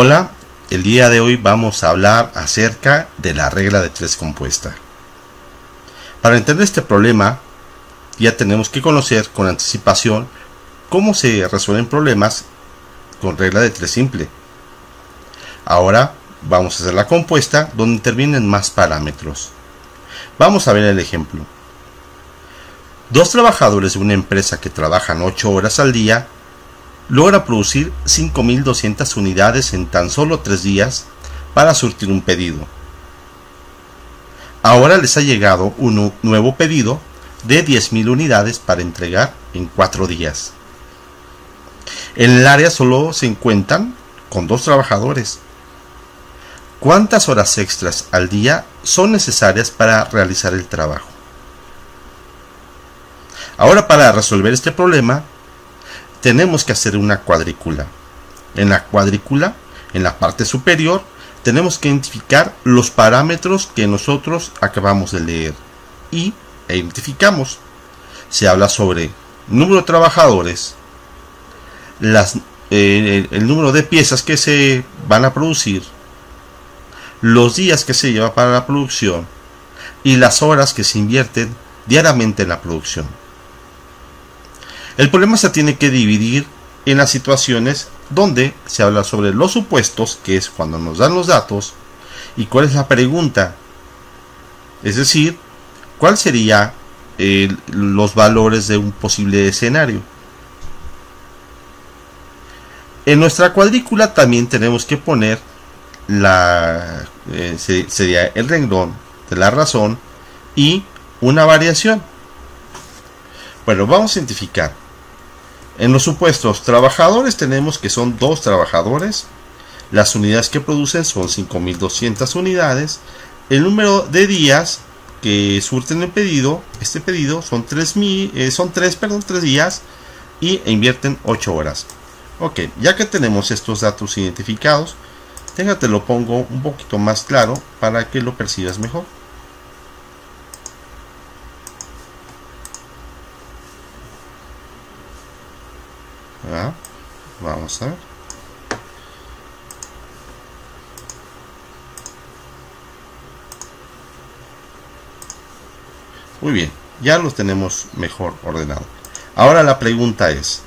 Hola, el día de hoy vamos a hablar acerca de la regla de 3 compuesta. Para entender este problema, ya tenemos que conocer con anticipación cómo se resuelven problemas con regla de 3 simple. Ahora vamos a hacer la compuesta donde intervienen más parámetros. Vamos a ver el ejemplo. Dos trabajadores de una empresa que trabajan 8 horas al día logra producir 5.200 unidades en tan solo 3 días para surtir un pedido. Ahora les ha llegado un nuevo pedido de 10.000 unidades para entregar en 4 días. En el área solo se encuentran con 2 trabajadores. ¿Cuántas horas extras al día son necesarias para realizar el trabajo? Ahora, para resolver este problema, tenemos que hacer una cuadrícula. En la cuadrícula, en la parte superior, tenemos que identificar los parámetros que nosotros acabamos de leer y identificamos. Se habla sobre número de trabajadores, el número de piezas que se van a producir, los días que se lleva para la producción y las horas que se invierten diariamente en la producción. El problema se tiene que dividir en las situaciones donde se habla sobre los supuestos, que es cuando nos dan los datos, y cuál es la pregunta. Es decir, cuál sería los valores de un posible escenario. En nuestra cuadrícula también tenemos que poner sería el renglón de la razón y una variación. Bueno, vamos a identificar. En los supuestos trabajadores tenemos que son 2 trabajadores. Las unidades que producen son 5.200 unidades. El número de días que surten el pedido, este pedido son 3 días y invierten 8 horas. Ok, ya que tenemos estos datos identificados, déjate lo pongo un poquito más claro para que lo percibas mejor. Vamos a ver. Muy bien, ya los tenemos mejor ordenado. Ahora la pregunta es,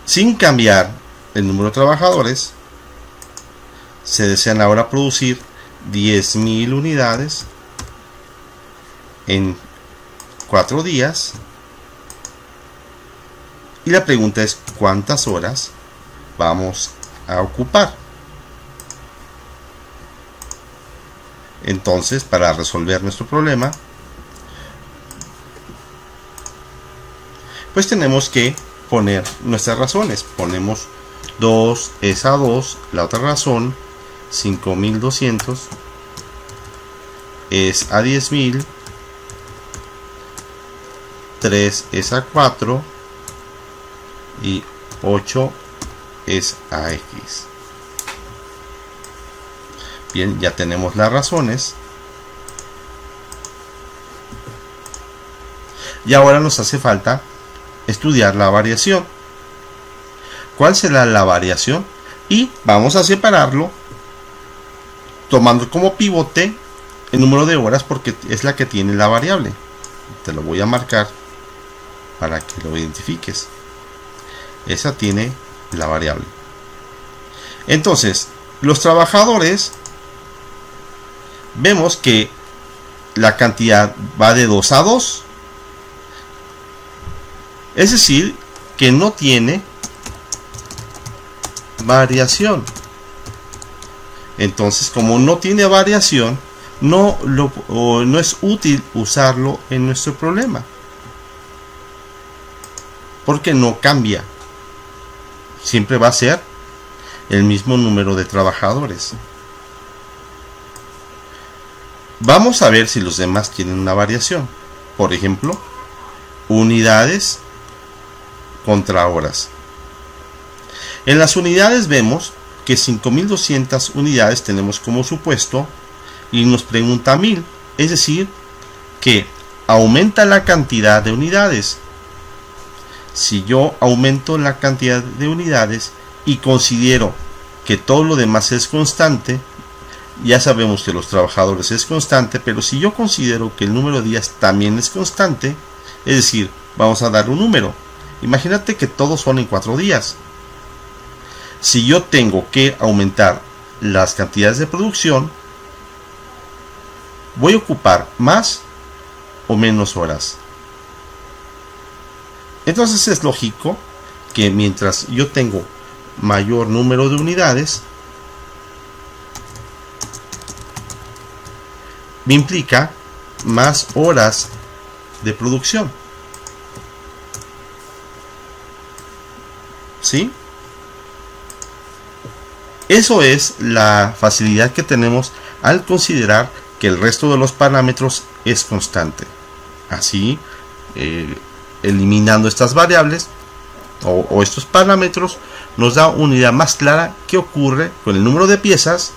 sin cambiar el número de trabajadores, se desean ahora producir 10.000 unidades en 4 días. Y la pregunta es, ¿cuántas horas vamos a ocupar? Entonces, para resolver nuestro problema, pues tenemos que poner nuestras razones. Ponemos 2 es a 2, la otra razón, 5.200 es a 10.000, 3 es a 4 y 8 es a x. Bien, ya tenemos las razones. Y ahora nos hace falta estudiar la variación. ¿Cuál será la variación? Y vamos a separarlo tomando como pivote el número de horas porque es la que tiene la variable. Te lo voy a marcar para que lo identifiques. Esa tiene la variable. Entonces, los trabajadores, vemos que la cantidad va de 2 a 2. Es decir, que no tiene variación. Entonces, como no tiene variación, no es útil usarlo en nuestro problema. Porque no cambia. Siempre va a ser el mismo número de trabajadores. Vamos a ver si los demás tienen una variación. Por ejemplo, unidades contra horas. En las unidades vemos que 5.200 unidades tenemos como supuesto y nos pregunta 1.000. Es decir, que aumenta la cantidad de unidades. si yo aumento la cantidad de unidades y considero que todo lo demás es constante, ya sabemos que los trabajadores es constante, pero si yo considero que el número de días también es constante, es decir, vamos a dar un número. Imagínate que todos son en 4 días. Si yo tengo que aumentar las cantidades de producción, voy a ocupar más o menos horas. Entonces es lógico que mientras yo tengo mayor número de unidades, me implica más horas de producción. ¿Sí? Eso es la facilidad que tenemos al considerar que el resto de los parámetros es constante. Así, eliminando estas variables o estos parámetros, nos da una idea más clara qué ocurre con el número de piezas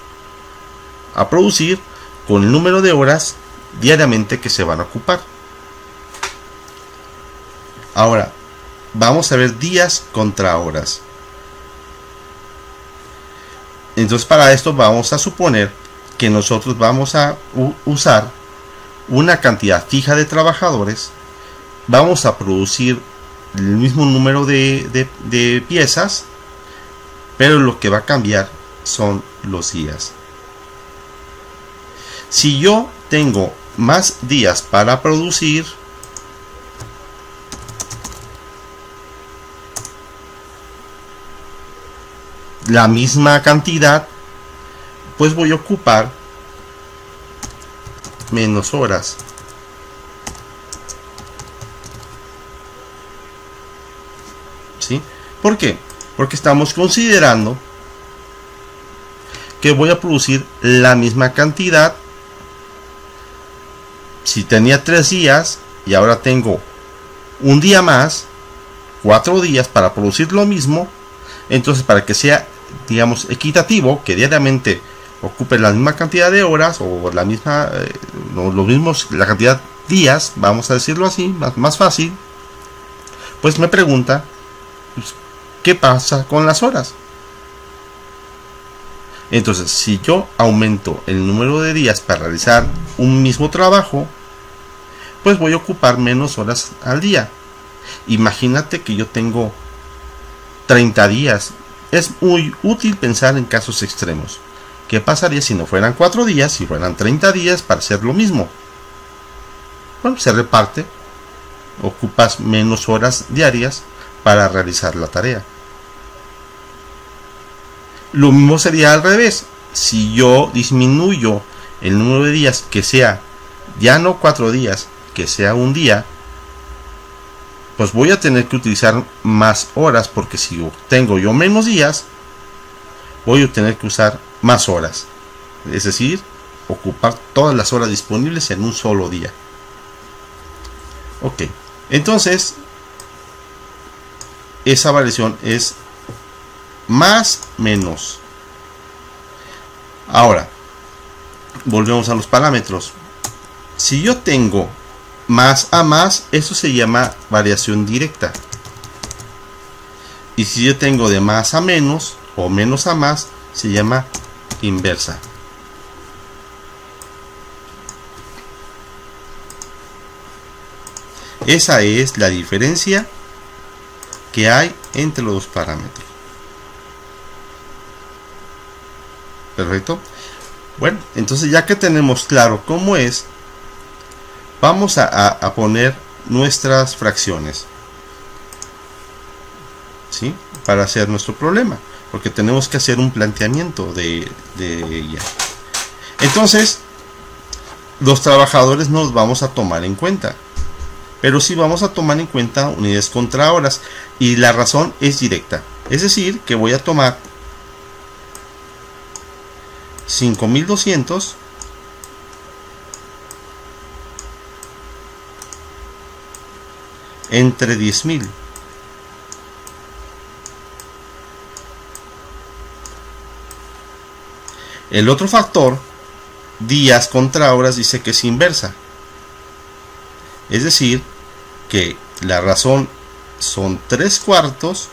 a producir, con el número de horas diariamente que se van a ocupar. Ahora, vamos a ver días contra horas. Entonces, para esto vamos a suponer que nosotros vamos a usar una cantidad fija de trabajadores, vamos a producir el mismo número de piezas, pero lo que va a cambiar son los días. Si yo tengo más días para producir, la misma cantidad, pues voy a ocupar menos horas. ¿Sí? ¿Por qué? Porque estamos considerando que voy a producir la misma cantidad. Si tenía 3 días y ahora tengo un día más, 4 días para producir lo mismo, entonces para que sea, digamos, equitativo, que diariamente ocupe la misma cantidad de horas o la misma, los mismos, la cantidad de días, vamos a decirlo así, más fácil, pues me pregunta, pues, ¿qué pasa con las horas? Entonces, si yo aumento el número de días para realizar un mismo trabajo, pues voy a ocupar menos horas al día. Imagínate que yo tengo 30 días. Es muy útil pensar en casos extremos. ¿Qué pasaría si no fueran 4 días, si fueran 30 días para hacer lo mismo? Bueno, se reparte. Ocupas menos horas diarias para realizar la tarea. Lo mismo sería al revés. Si yo disminuyo el número de días, que sea ya no 4 días, que sea un día, pues voy a tener que utilizar más horas, porque si tengo yo menos días, voy a tener que usar más horas. Es decir, ocupar todas las horas disponibles en un solo día. Ok, entonces esa variación es más menos. Ahora, volvemos a los parámetros. Si yo tengo más a más, eso se llama variación directa. Y si yo tengo de más a menos o menos a más, se llama inversa. Esa es la diferencia que hay entre los dos parámetros. Perfecto. Bueno, entonces ya que tenemos claro cómo es, vamos a poner nuestras fracciones, ¿sí? Para hacer nuestro problema, porque tenemos que hacer un planteamiento de ella. Entonces, los trabajadores no los vamos a tomar en cuenta, pero sí vamos a tomar en cuenta unidades contra horas, y la razón es directa. Es decir, que voy a tomar 5200 entre 10.000. El otro factor, días contra horas, dice que es inversa. Es decir, que la razón son 3/4,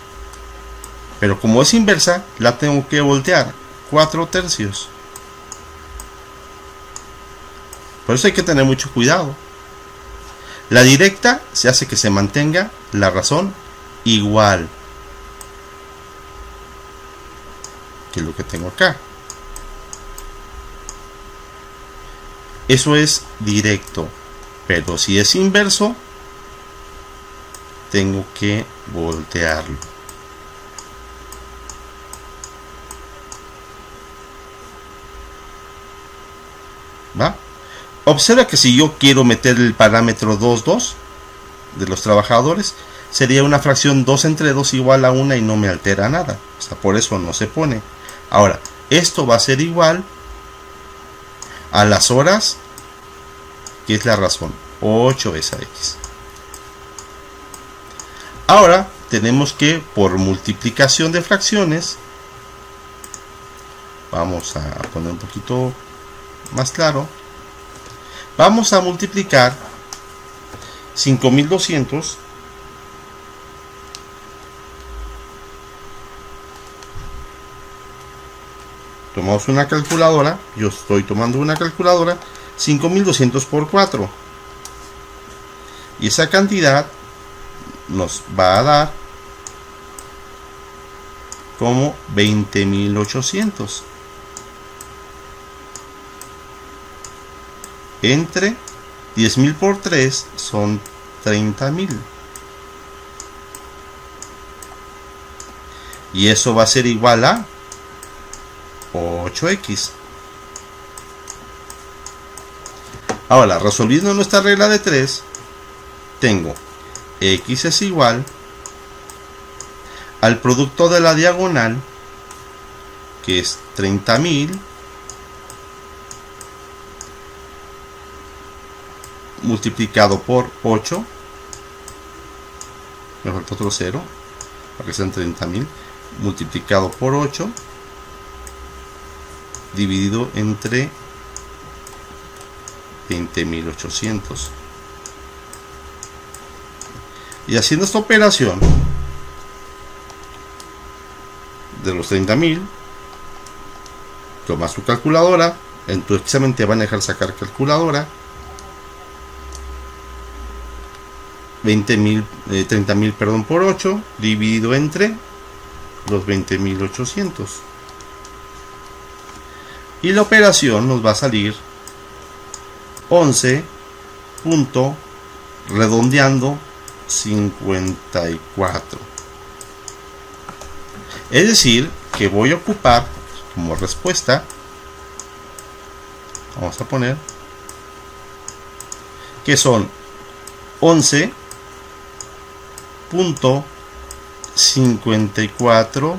pero como es inversa, la tengo que voltear 4/3. Por eso hay que tener mucho cuidado. La directa se hace que se mantenga la razón igual que lo que tengo acá. Eso es directo, pero si es inverso, tengo que voltearlo. ¿Va? Observa que si yo quiero meter el parámetro 2,2 de los trabajadores, sería una fracción 2 entre 2 igual a 1 y no me altera nada. O sea, por eso no se pone. Ahora, esto va a ser igual a las horas, que es la razón, 8 es a x. Ahora, tenemos que, por multiplicación de fracciones, vamos a poner un poquito más claro, vamos a multiplicar 5200 tomamos una calculadora, yo estoy tomando una calculadora, 5200 por 4, y esa cantidad nos va a dar como 20.800 entre 10.000 por 3 son 30.000, y eso va a ser igual a 8x. Ahora, resolviendo nuestra regla de 3, tengo x es igual al producto de la diagonal, que es 30.000, multiplicado por 8, me falta otro 0 para que sean 30.000, multiplicado por 8 dividido entre 20.800. Y haciendo esta operación de los 30.000, tomas tu calculadora, en tu examen te van a dejar sacar calculadora, 30.000 perdón, por 8 dividido entre los 20.800, y la operación nos va a salir 11 punto redondeando 54. Es decir, que voy a ocupar como respuesta, vamos a poner que son 11.54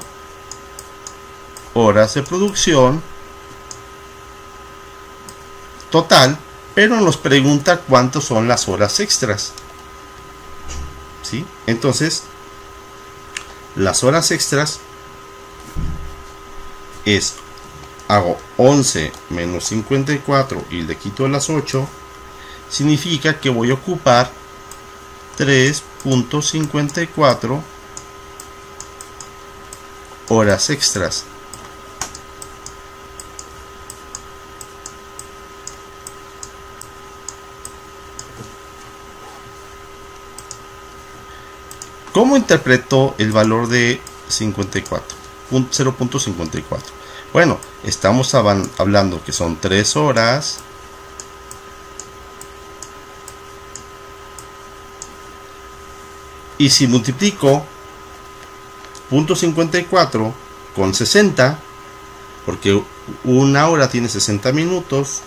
horas de producción total, pero nos pregunta cuántas son las horas extras. ¿Sí? Entonces, las horas extras es, hago 11 menos 54 y le quito las 8, significa que voy a ocupar 3.54 horas extras. ¿Cómo interpreto el valor de 0.54? Bueno, estamos hablando que son 3 horas y si multiplico 0.54 con 60, porque una hora tiene 60 minutos,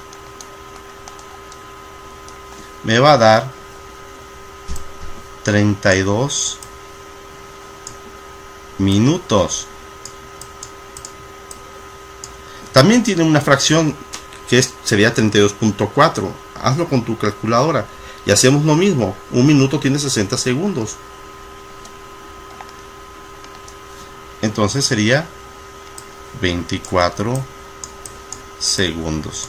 me va a dar 32 minutos. También tiene una fracción que sería 32.4. Hazlo con tu calculadora y hacemos lo mismo. Un minuto tiene 60 segundos. Entonces sería 24 segundos.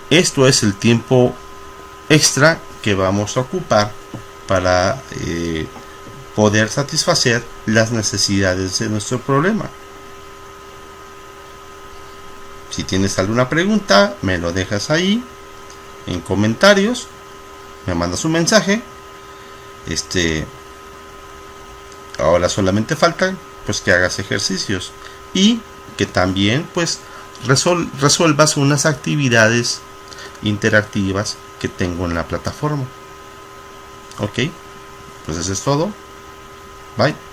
Esto es el tiempo extra que vamos a ocupar para poder satisfacer las necesidades de nuestro problema. Si tienes alguna pregunta, me lo dejas ahí en comentarios, me mandas un mensaje. Ahora solamente falta pues que hagas ejercicios y que también pues resuelvas unas actividades interactivas que tengo en la plataforma. Ok, pues eso es todo. Bye.